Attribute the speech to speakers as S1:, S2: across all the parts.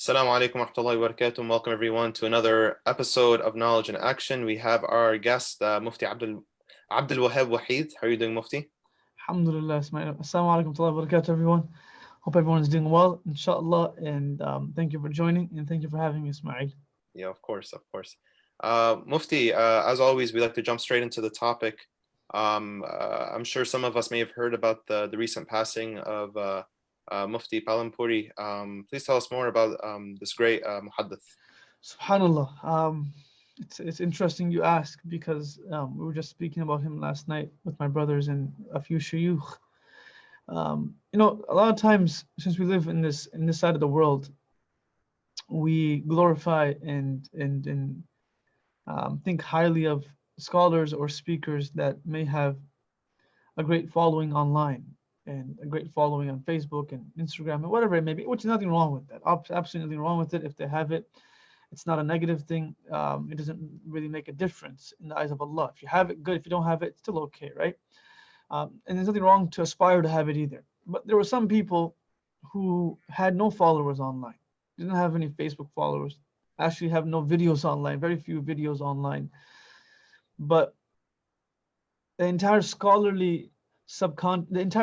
S1: Assalamu alaikum wa rahmatullahi wa barakatuh. Welcome everyone to another episode of Knowledge in Action. We have our guest, Mufti Abdul Wahab Waheed. How are you doing, Mufti?
S2: Alhamdulillah, Ismail. Assalamu alaikum wa rahmatullahi wa barakatuh, everyone. Hope everyone is doing well, inshallah. And thank you for joining and thank you for having me, Ismail.
S1: Yeah, of course. Mufti, as always, we like to jump straight into the topic. I'm sure some of us may have heard about the recent passing of Mufti Palampuri. Please tell us more about this great muhaddith.
S2: Subhanallah. It's interesting you ask because we were just speaking about him last night with my brothers and a few shuyukh. A lot of times since we live in this side of the world, we glorify and think highly of scholars or speakers that may have a great following online and a great following on Facebook and Instagram and whatever it may be, which is nothing wrong with that. Absolutely nothing wrong with it. If they have it, it's not a negative thing. It doesn't really make a difference in the eyes of Allah. If you have it, good. If you don't have it, it's still okay, right? And there's nothing wrong to aspire to have it either. But there were some people who had no followers online, didn't have any Facebook followers, actually have no videos online, very few videos online. But the entire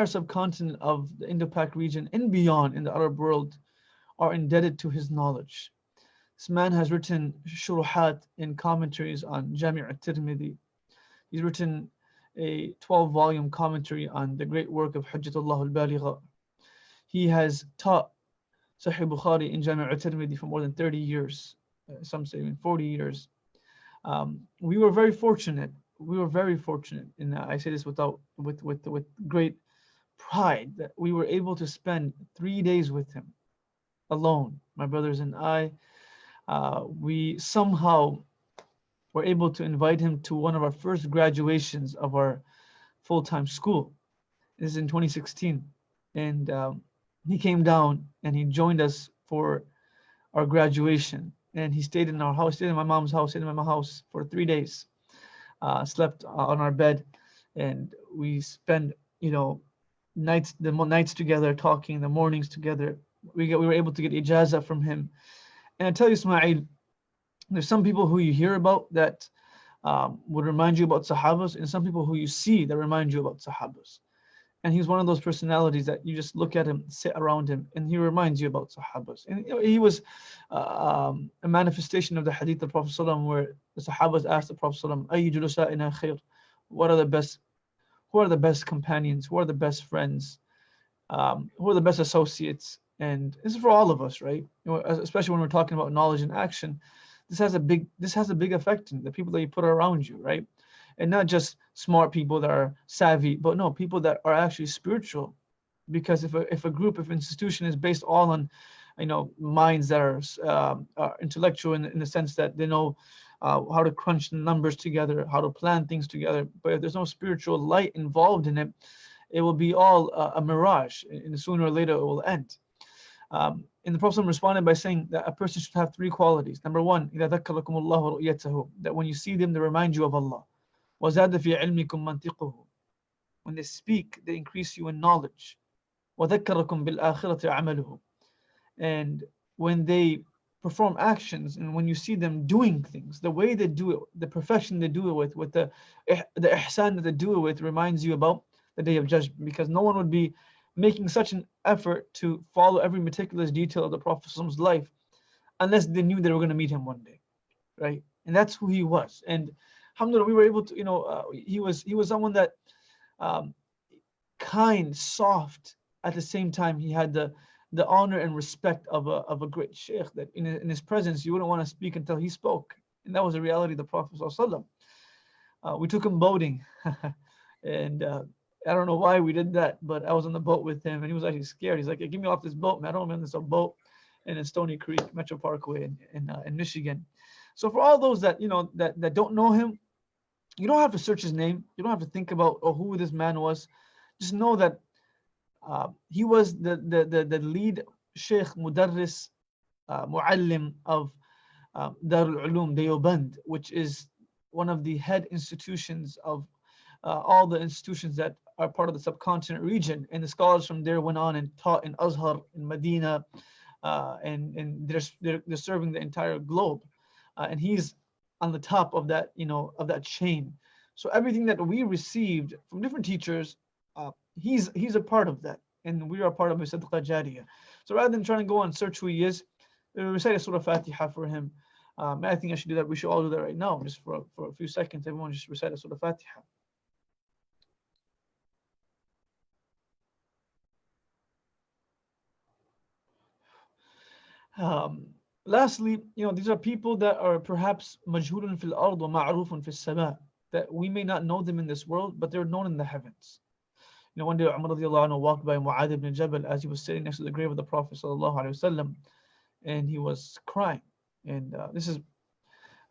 S2: subcontinent of the Indo-Pak region and beyond in the Arab world are indebted to his knowledge. This man has written shuruhat and commentaries on Jami' al-Tirmidhi. He's written a 12-volume commentary on the great work of Hujjatullah al-Baligha. He has taught Sahih Bukhari in Jami' al-Tirmidhi for more than 30 years, some say even 40 years. We were very fortunate, and I say this with great pride, that we were able to spend 3 days with him alone, my brothers and I. We somehow were able to invite him to one of our first graduations of our full-time school. This is in 2016. And he came down and he joined us for our graduation. And he stayed in our house, stayed in my mom's house, stayed in my house for 3 days. Slept on our bed, and we spent, the nights together, talking, the mornings together. We were able to get ijazah from him. And I tell you, Ismail, there's some people who you hear about that would remind you about Sahabas, and some people who you see that remind you about Sahabas. And he's one of those personalities that you just look at him, sit around him, and he reminds you about Sahabas. And he was a manifestation of the hadith of the Prophet ﷺ, where the Sahabas asked the Prophet ﷺ, "Ayy julusa'ina khair?" Who are the best companions? Who are the best friends? Who are the best associates? And this is for all of us, right? Especially when we're talking about knowledge and action. This has a big effect in the people that you put around you, right? And not just smart people that are savvy, but no, people that are actually spiritual. Because if an institution is based all on, minds that are intellectual in the sense that they know how to crunch the numbers together, how to plan things together, but if there's no spiritual light involved in it, it will be all a mirage, and sooner or later it will end. And the Prophet responded by saying that a person should have 3 qualities. Number 1, that when you see them, they remind you of Allah. وَزَادَ فِي عِلْمِكُمْ مَنْطِقُهُ. When they speak, they increase you in knowledge. وَذَكَّرَكُمْ بِالْآخِرَةِ عَمَلُهُ. And when they perform actions, and when you see them doing things, the way they do it, the perfection they do it with the ihsan that they do it with, reminds you about the Day of Judgment. Because no one would be making such an effort to follow every meticulous detail of the Prophet's life unless they knew they were going to meet him one day, right? And that's who he was. And alhamdulillah, we were able to, he was someone that kind, soft, at the same time he had the honor and respect of a great sheikh, that in his presence you wouldn't want to speak until he spoke. And that was the reality of the Prophet ﷺ. We took him boating and I don't know why we did that, but I was on the boat with him and he was actually scared. He's like, "Hey, get me off this boat, man. I don't want to be on this boat." And in Stony Creek, Metro Parkway in Michigan. So for all those that that don't know him, you don't have to search his name. You don't have to think about who this man was. Just know that he was the lead Sheikh Mudarris Muallim of Darul Ulum Deoband, which is one of the head institutions of all the institutions that are part of the subcontinent region. And the scholars from there went on and taught in Azhar, in Medina, and they're serving the entire globe, and he's on the top of that, of that chain. So everything that we received from different teachers, he's a part of that, and we are a part of his sadaqah jariyah. So rather than trying to go and search who he is, recite a Surah Fatiha for him. I think I should do that. We should all do that right now, just for a few seconds. Everyone just recite a Surah Fatiha. Lastly, these are people that are perhaps majhulun fil ard wa ma'rufun fil sama, that we may not know them in this world, but they're known in the heavens. One day Umar radiallahu anhu walked by Mu'adh ibn Jabal as he was sitting next to the grave of the Prophet sallallahu alaihi wasallam, and he was crying. And this is in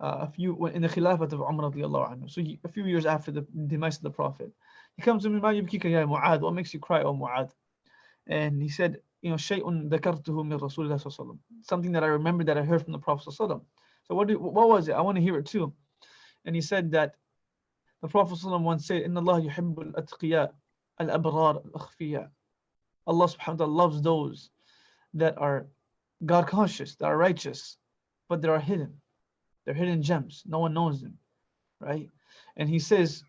S2: the Khilafat of Umar radiallahu anhu. So a few years after the demise of the Prophet, he comes to me, "Ma yubkika ya Mu'adh? What makes you cry, O Mu'adh?" And he said, شيء ذكرته من رسول الله صلى الله عليه وسلم, something that I remembered that I heard from the Prophet صلى الله عليه وسلم. So what was it? I want to hear it too. And he said that the Prophet صلى الله عليه وسلم once said, إن الله يحب الأتقياء الأبرار الأخفياء. Allah subhanahu wa ta'ala loves those that are God conscious, that are righteous, but they are hidden. They're hidden gems. No one knows them, right? And he says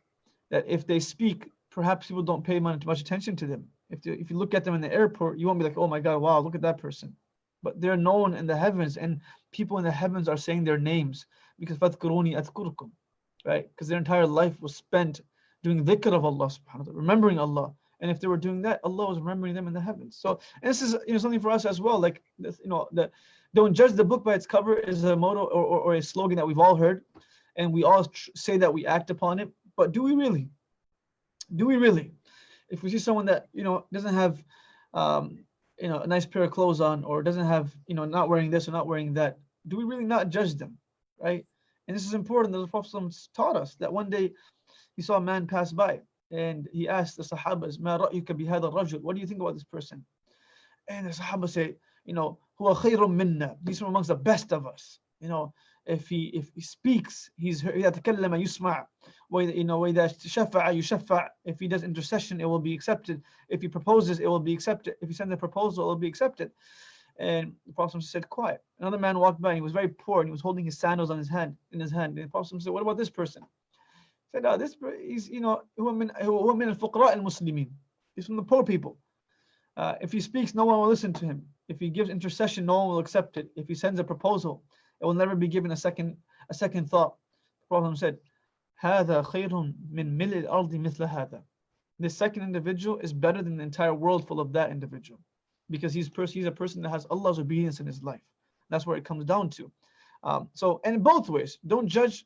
S2: that if they speak, perhaps people don't pay much attention to them. If you look at them in the airport, you won't be like, oh my God, wow, look at that person. But they're known in the heavens, and people in the heavens are saying their names because فَاذْكُرُونِي أَذْكُرُكُمْ, right? Because their entire life was spent doing dhikr of Allah subhanahu wa ta'ala, remembering Allah. And if they were doing that, Allah was remembering them in the heavens. So, and this is something for us as well. Like this, don't judge the book by its cover is a motto or a slogan that we've all heard, and we all say that we act upon it. But do we really? Do we really? If we see someone that doesn't have a nice pair of clothes on, or doesn't have not wearing this or not wearing that, do we really not judge them, right? And this is important that the Prophet taught us that one day he saw a man pass by and he asked the Sahabas, "Ma ra'yuka bi hadha ar-rajul?" What do you think about this person? And the Sahaba say, huwa khayrun minna. He's from amongst the best of us. If he speaks, he's إذا تكلم يسمع. وإذا شفع يشفع. If he does intercession, it will be accepted. If he proposes, it will be accepted. If he sends a proposal, it will be accepted. And the Prophet said, quiet. Another man walked by, and he was very poor, and he was holding his sandals in his hand. And the Prophet said, what about this person? He said, this he's هو من الفقراء المسلمين. He's from the poor people. If he speaks, no one will listen to him. If he gives intercession, no one will accept it. If he sends a proposal, it will never be given a second thought. The Prophet said, هذا خير من ملء الأرض مثل هذا. This second individual is better than the entire world full of that individual, because he's a person that has Allah's obedience in his life. That's where it comes down to. So, and in both ways, don't judge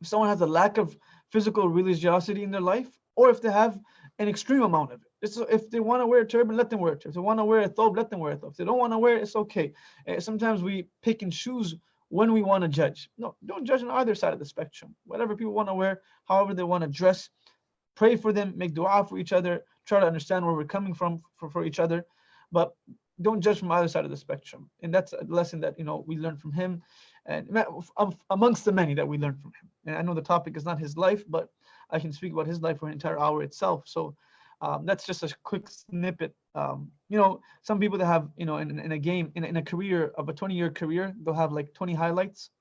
S2: if someone has a lack of physical religiosity in their life, or if they have an extreme amount of it. If they want to wear a turban, let them wear a turban. If they want to wear a thobe, let them wear a thobe. If they don't want to wear it, it's okay. Sometimes we pick and choose when we want to judge. No, don't judge on either side of the spectrum. Whatever people want to wear, however they want to dress, pray for them, make dua for each other, try to understand where we're coming from for each other, but don't judge from either side of the spectrum. And that's a lesson that we learned from him, and amongst the many that we learned from him. And I know the topic is not his life, but I can speak about his life for an entire hour itself. So that's just a quick snippet. Some people that have, in a game, in a career of a 20-year career, they'll have like 20 highlights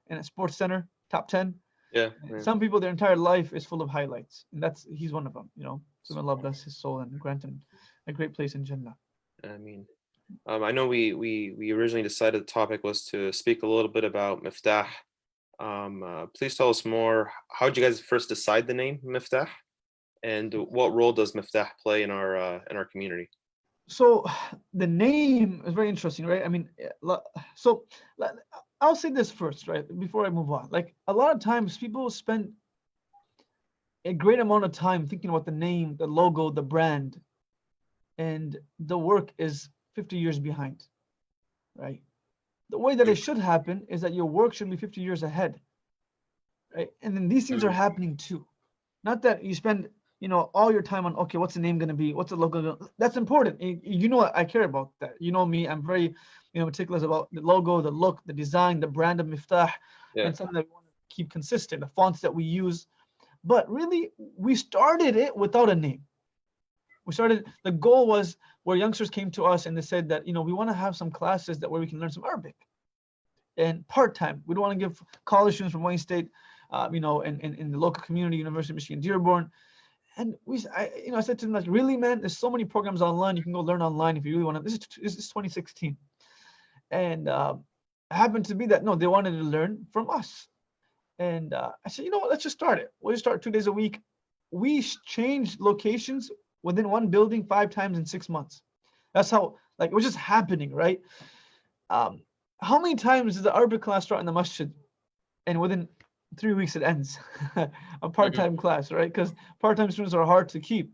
S2: in a sports center, top 10.
S1: Yeah.
S2: Some people, their entire life is full of highlights, and he's one of them. So may Allah bless his soul and grant him a great place in Jannah.
S1: I mean, I know we originally decided the topic was to speak a little bit about Miftah. Please tell us more. How did you guys first decide the name Miftah, and what role does Miftah play in our community?
S2: So the name is very interesting, right? I mean, so I'll say this first, right, before I move on. Like, a lot of times people spend a great amount of time thinking about the name, the logo, the brand, and the work is 50 years behind, right? The way that it should happen is that your work should be 50 years ahead, right? And then these things are happening too. Not that you spend, all your time on, okay, what's the name going to be? What's the logo? That's important. I care about that. You know me, I'm very, meticulous about the logo, the look, the design, the brand of Miftah, and something that we want to keep consistent, the fonts that we use. But really, we started it without a name. We started, the goal was where youngsters came to us and they said that, we want to have some classes that where we can learn some Arabic and part-time. We don't want to give college students from Wayne State, in the local community, University of Michigan, Dearborn. And I said to them, like, really, man, there's so many programs online. You can go learn online if you really want to. This is 2016. And happened to be that, no, they wanted to learn from us. And I said, you know what, let's just start it. We'll just start 2 days a week. We changed locations within one building 5 times in 6 months. That's how, like, it was just happening, right? How many times does the Arabic class start in the masjid? And within 3 weeks it ends. A part-time class, right? Because part-time students are hard to keep.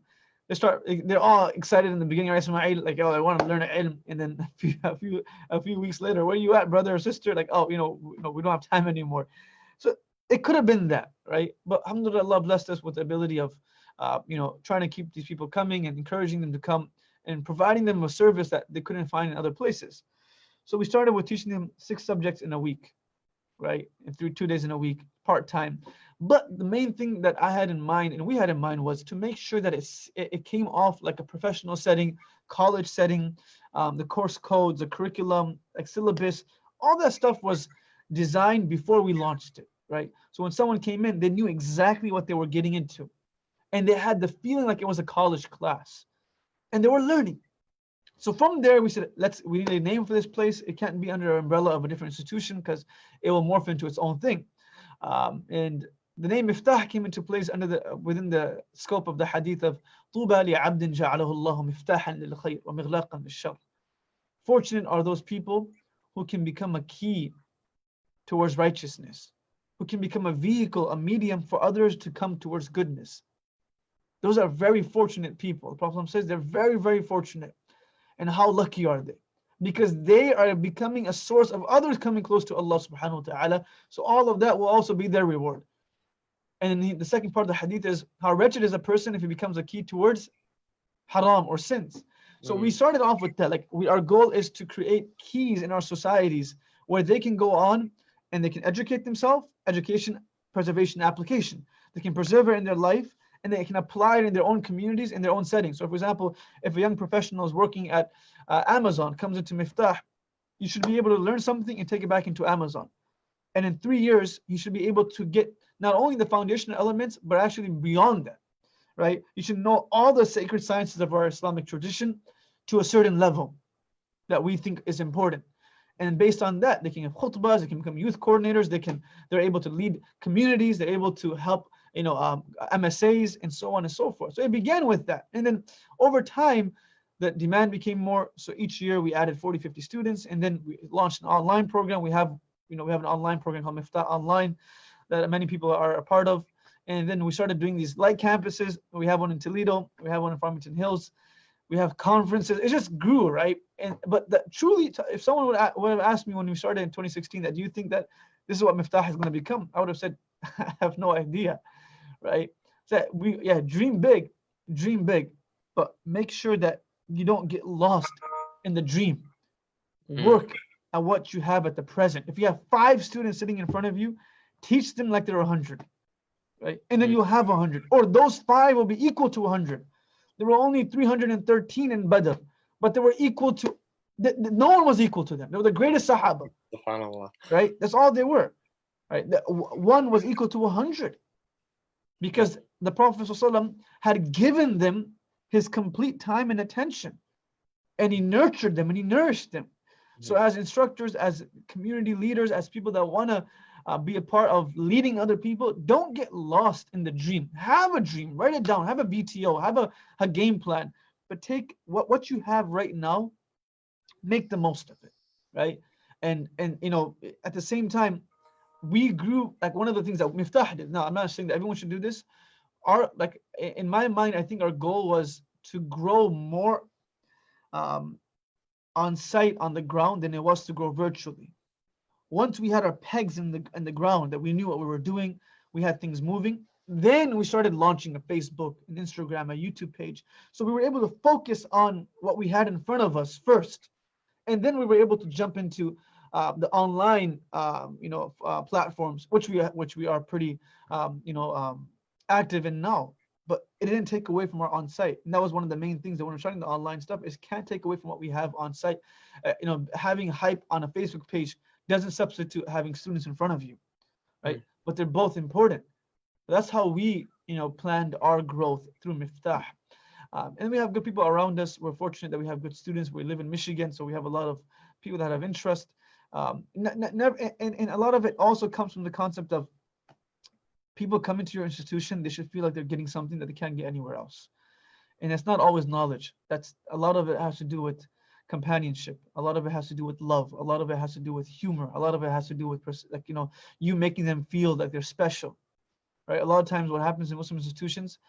S2: They're all excited in the beginning, right? Like, oh, I want to learn ilm. And then a few weeks later, where you at, brother or sister? Like, oh, we don't have time anymore. So it could have been that, right? But alhamdulillah, Allah blessed us with the ability of, trying to keep these people coming and encouraging them to come and providing them a service that they couldn't find in other places. So we started with teaching them 6 subjects in a week, right? And through 2 days in a week, part-time. But the main thing that I had in mind, and we had in mind, was to make sure that it came off like a professional setting, college setting, the course codes, the curriculum, like syllabus, all that stuff was designed before we launched it, right? So when someone came in, they knew exactly what they were getting into. And they had the feeling like it was a college class. And they were learning. So from there, we said, we need a name for this place. It can't be under an umbrella of a different institution because it will morph into its own thing. And the name Miftah came into place within the scope of the hadith of طُوبَى لِعَبْدٍ جَعَلَهُ اللَّهُ مِفْتَاحًا لِلْخَيْرِ وَمِغْلَاقًا لِلشَّرِّ. Fortunate are those people who can become a key towards righteousness, who can become a vehicle, a medium for others to come towards goodness. Those are very fortunate people. The Prophet says they're very, very fortunate. And how lucky are they? Because they are becoming a source of others coming close to Allah subhanahu wa ta'ala. So all of that will also be their reward. And the second part of the hadith is how wretched is a person if he becomes a key towards haram or sins. So we started off with that. Like, our goal is to create keys in our societies where they can go on and they can educate themselves, education, preservation, application. They can preserve it in their life, and they can apply it in their own communities, in their own settings. So for example, if a young professional is working at Amazon, comes into Miftah, you should be able to learn something and take it back into Amazon. And in 3 years, you should be able to get not only the foundational elements, but actually beyond that, right? You should know all the sacred sciences of our Islamic tradition to a certain level that we think is important. And based on that, they can have khutbahs, they can become youth coordinators, they're able to lead communities, they're able to help MSAs and so on and so forth. So it began with that. And then over time, the demand became more. So each year we added 40, 50 students, and then we launched an online program. We have an online program called Miftah Online that many people are a part of. And then we started doing these light campuses. We have one in Toledo. We have one in Farmington Hills. We have conferences. It just grew, right? But truly, if someone would have asked me when we started in 2016 that, do you think that this is what Miftah is going to become? I would have said, I have no idea. Right? So dream big, but make sure that you don't get lost in the dream. Work at what you have at the present. If you have 5 students sitting in front of you, teach them like they're 100, right? And then you'll have 100, or those 5 will be equal to 100. There were only 313 in Badr, but they were equal to, no one was equal to them. They were the greatest Sahaba, right? That's all they were, right? One was equal to 100. Because the Prophet ﷺ had given them his complete time and attention. And he nurtured them and he nourished them. So as instructors, as community leaders, as people that want to be a part of leading other people, don't get lost in the dream. Have a dream, write it down, have a BTO, have a game plan. But take what you have right now, make the most of it, right? And at the same time, we grew. Like, one of the things that Miftah did. Now, I'm not saying that everyone should do this. In my mind, I think our goal was to grow more on site, on the ground, than it was to grow virtually. Once we had our pegs in the ground, that we knew what we were doing, we had things moving, then we started launching a Facebook, an Instagram, a YouTube page. So we were able to focus on what we had in front of us first. And then we were able to jump into the online, platforms, which we are pretty, active in now. but it didn't take away from our on-site. And that was one of the main things that when we're starting the online stuff is can't take away from what we have on site. Having hype on a Facebook page doesn't substitute having students in front of you, right? But they're both important. That's how we, planned our growth through Miftah. And we have good people around us. We're fortunate that we have good students. We live in Michigan, so we have a lot of people that have interest. Never, and a lot of it also comes from the concept of people coming to your institution. They should feel like they're getting something that they can't get anywhere else. And it's not always knowledge. That's a lot of it has to do with companionship. A lot of it has to do with love. A lot of it has to do with humor. A lot of it has to do with you making them feel like they're special. Right. A lot of times, what happens in Muslim institutions,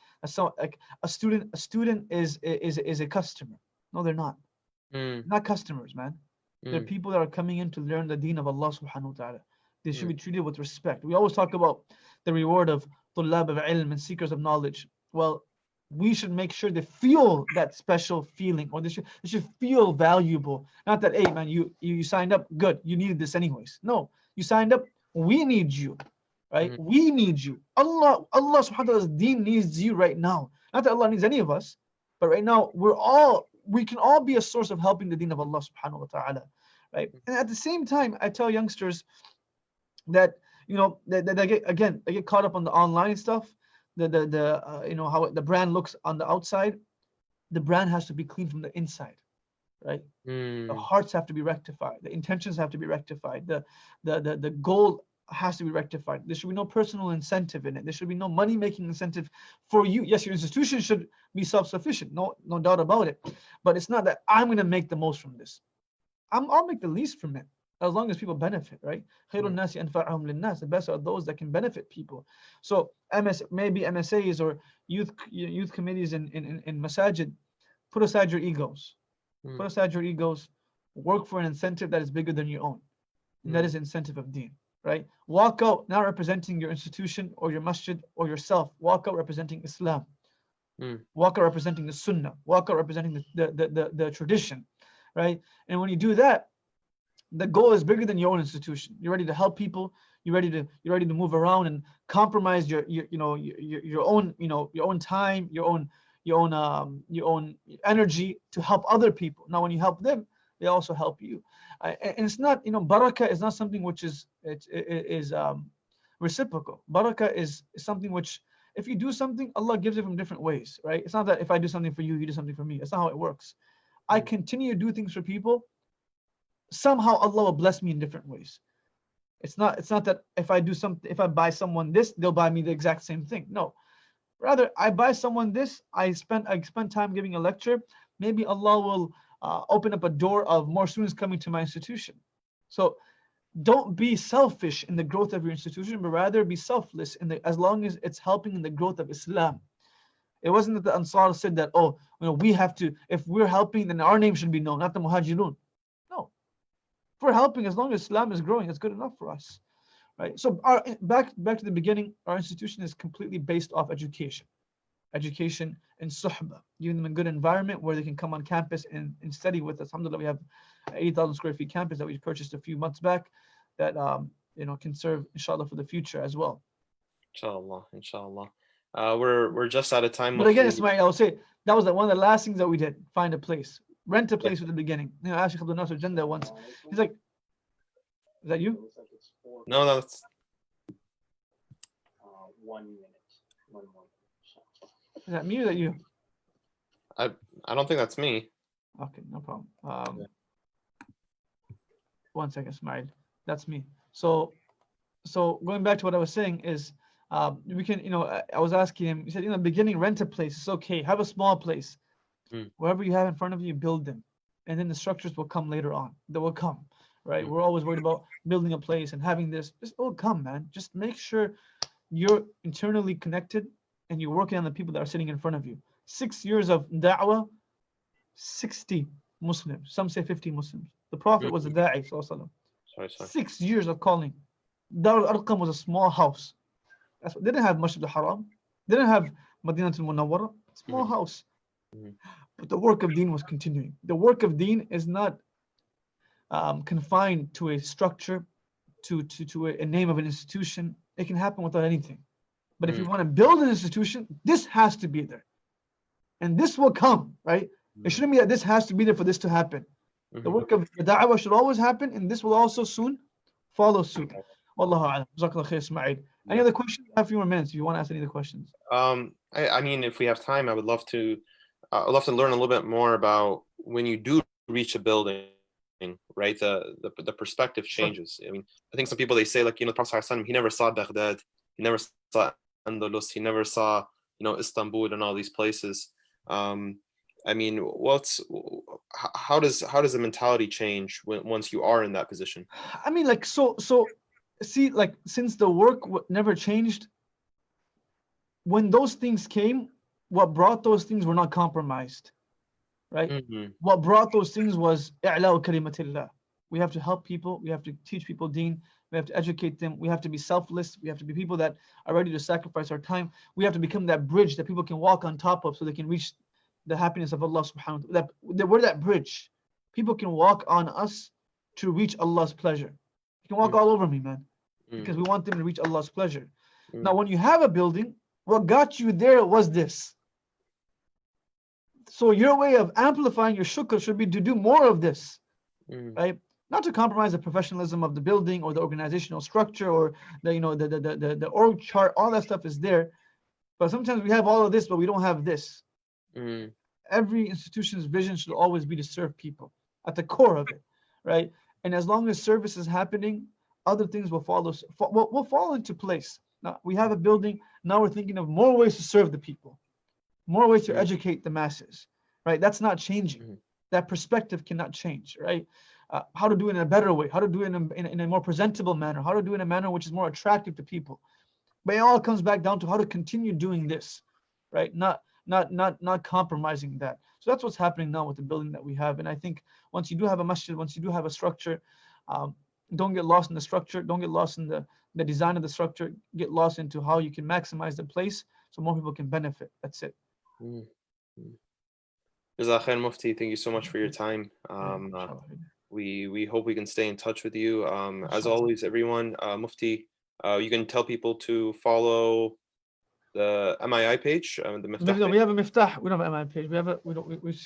S2: like a student is a customer. No, they're not. Not customers, man. They're people that are coming in to learn the deen of Allah subhanahu wa ta'ala. They should be treated with respect. We always talk about the reward of tullab of ilm and seekers of knowledge. Well, we should make sure they feel that special feeling, or they should feel valuable. Not that, hey man, you signed up, good, you needed this anyways. No, you signed up, we need you. Right? We need you. Allah subhanahu wa ta'ala's deen needs you right now. Not that Allah needs any of us, but right now we can all be a source of helping the deen of Allah subhanahu wa ta'ala. Right? And at the same time, I tell youngsters that that they get caught up on the online stuff, how the brand looks on the outside. The brand has to be clean from the inside. Right? The hearts have to be rectified, the intentions have to be rectified, the goal has to be rectified. There should be no personal incentive in it. There should be no money-making incentive for you. Yes, your institution should be self-sufficient, no doubt about it. But it's not that I'm going to make the most from this. I'll make the least from it, as long as people benefit, right? The best are those that can benefit people. So maybe MSAs or youth committees in masajid, put aside your egos. Put aside your egos. Work for an incentive that is bigger than your own. And that is the incentive of deen. Right? Walk out not representing your institution or your masjid or yourself. Walk out representing Islam. Walk out representing the Sunnah. Walk out representing the tradition. Right? And when you do that, the goal is bigger than your own institution. You're ready to help people. You're ready to move around and compromise your own time, your own energy to help other people. Now, when you help them, they also help you. And it's not, barakah is not something which is reciprocal. Barakah is something which, if you do something, Allah gives it from different ways, right? It's not that if I do something for you, you do something for me. That's not how it works. I continue to do things for people. Somehow Allah will bless me in different ways. It's not that if I buy someone this, they'll buy me the exact same thing. No. Rather, I buy someone this, I spend time giving a lecture. Maybe Allah will open up a door of more students coming to my institution. So don't be selfish in the growth of your institution, but rather be selfless as long as it's helping in the growth of Islam. It wasn't that the Ansar said that, we have to, if we're helping, then our name should be known, not the Muhajirun. No. If we're helping, as long as Islam is growing, it's good enough for us. Right? So back to the beginning, our institution is completely based off education and suhbah, giving them a good environment where they can come on campus and study with us. Alhamdulillah, we have 80,000 square feet campus that we purchased a few months back that can serve, inshallah, for the future as well.
S1: Inshallah. We're just out of time.
S2: But again, Ismail, I would say that was one of the last things that we did, find a place. Rent a place at the beginning. I asked Abdul Nasser Janda once. He's like, is that you?
S1: No, that's
S3: 1 minute. 1 more.
S2: Is that me or is that you?
S1: I don't think that's me.
S2: Okay, no problem. 1 second, Ismail. That's me. So going back to what I was saying is, we can, I was asking him, he said, in the beginning, rent a place. It's okay. Have a small place. Wherever you have in front of you, build them. And then the structures will come later on. They will come, right? We're always worried about building a place and having this. It will come, man. Just make sure you're internally connected and you're working on the people that are sitting in front of you. 6 years of da'wah, 60 Muslims. Some say 50 Muslims. The Prophet was a da'i, sallallahu alaihi wasallam. 6 years of calling. Dar al-Arqam was a small house. They didn't have Masjid al-Haram. They didn't have Madinat al-Munawwara. Small house. But the work of deen was continuing. The work of deen is not confined to a structure, to a name of an institution. It can happen without anything. But if you want to build an institution, this has to be there. And this will come, right? It shouldn't be that this has to be there for this to happen. The work of the da'wah should always happen, and this will also soon follow suit. Wallahu a'lam. Jazakallah khair, Ismail. Any other questions? I have a few more minutes if you want to ask any other questions.
S1: I mean, if we have time, I'd love to learn a little bit more about when you do reach a building, right? The perspective changes. I mean, I think some people, they say, like, the Prophet ﷺ, he never saw Baghdad, he never saw Andalus, he never saw, Istanbul and all these places. I mean, how does the mentality change once you are in that position?
S2: I mean, like, so see, like, since the work never changed, when those things came, what brought those things were not compromised, right? What brought those things was i'la'u kalimatillah. We have to help people, we have to teach people deen, we have to educate them, we have to be selfless, we have to be people that are ready to sacrifice our time, we have to become that bridge that people can walk on top of so they can reach the happiness of Allah subhanahu wa ta'ala. We're that bridge. People can walk on us to reach Allah's pleasure. You can walk all over me, man, because we want them to reach Allah's pleasure. Now, when you have a building, what got you there was this. So your way of amplifying your shukr should be to do more of this, right? Not to compromise the professionalism of the building or the organizational structure or the org chart. All that stuff is there, but sometimes we have all of this, but we don't have this. Every institution's vision should always be to serve people at the core of it, right? And as long as service is happening, other things will will fall into place. Now we have a building. Now we're thinking of more ways to serve the people, more ways to educate the masses, right? That's not changing. That perspective cannot change, right? How to do it in a better way, how to do it in a more presentable manner, how to do it in a manner which is more attractive to people. But it all comes back down to how to continue doing this, right? Not compromising that. So that's what's happening now with the building that we have. And I think once you do have a masjid, once you do have a structure, don't get lost in the structure, don't get lost in the design of the structure, get lost into how you can maximize the place so more people can benefit. That's it.
S1: Jazakallah khair, Mufti. Thank you so much for your time. We hope we can stay in touch with you. As always, everyone, Mufti, you can tell people to follow the MII page, the Miftah page.
S2: We have a Miftah. We don't have an MII page.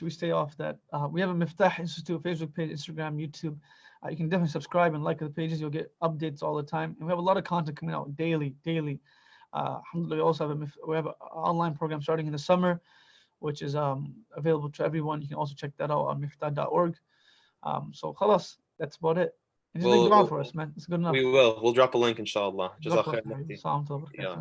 S2: We stay off that. We have a Miftah Institute Facebook page, Instagram, YouTube. You can definitely subscribe and like the pages. You'll get updates all the time. And we have a lot of content coming out daily. Alhamdulillah, we also have an online program starting in the summer, which is available to everyone. You can also check that out on miftah.org. So khalas, that's about it. And just make dua for us, man. It's good enough.
S1: We'll drop a link, inshallah. Jazakallah.
S2: Jazakallah.
S1: Yeah,